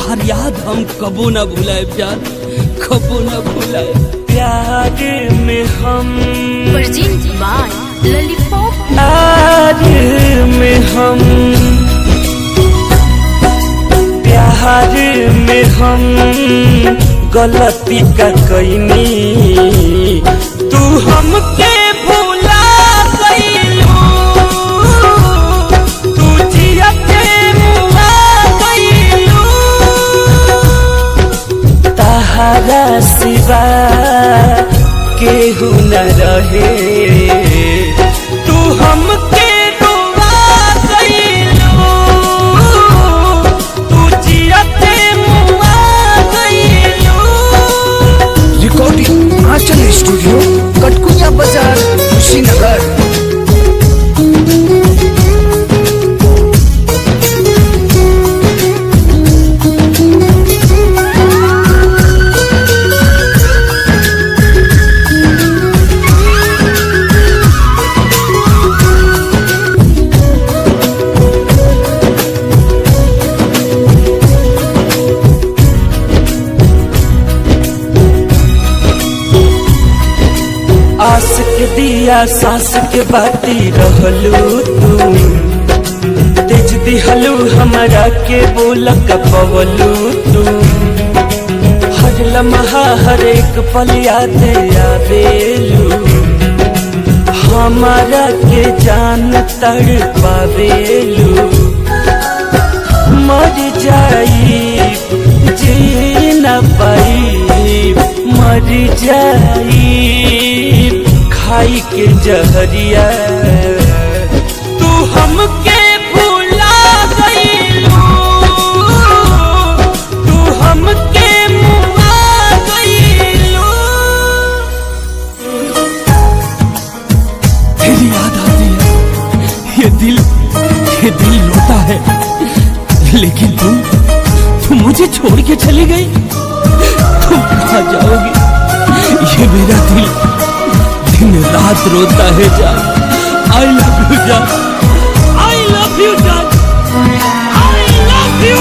तार याद हम कबो ना भुलाए प्यार, कबो ना भुलाए। प्यार में हम लॉलीपॉप, प्यार में हम, प्यार में हम गलती का कईनी, तू हमके भुला गईलू, तू जिया के मुआ गईलू, तहरा सिवा केहू न रहे, तू हमके डुबा गईलू, तू जिया के मुआ गईलू। रिकॉर्डिंग आंचल स्टूडियो, कटकुनिया बाजार, कुशीनगर। आस के दिया सांस के बाती रहलू, तू तेज दिहलू हमरा के बोल कपवलू, तू हर लम्हा हर एक पल याद आवेलू, हमारा के जान तड़ पावेलू, मर जाई जी न पाई, मर जाई खाई के जहरिया, तू हमके भुला गईलू, तू हमके मुआ गईलू। तेरी याद आती है, ये दिल रोता है, लेकिन तुम मुझे छोड़ के चली गई, तुम कहाँ जाओगी? ये मेरा दिल दिन रात रोता है जान। आई लव यू जान, आई लव यू जान, आई लव यू।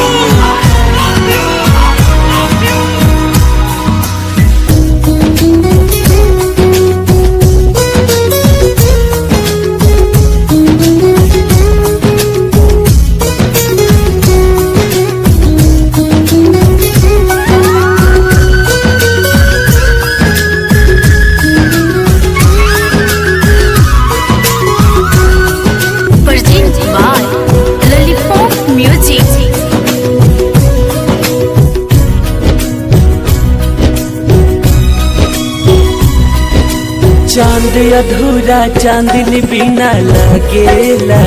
चांद अधूरा चांदनी बिना लगेला,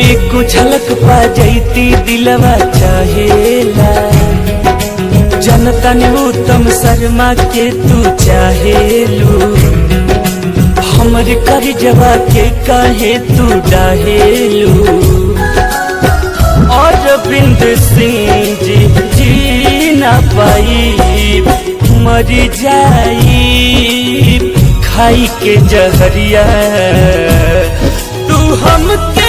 एक झलक पा जैती दिलवा चाहेला, जनता ने उत्तम शर्मा के तू चाहेलू, हमर करजवा के काहे तू डाहेलू, और बिंद सिंह जी ना पाई, मर जाई खाई के जहरिया, तू हमके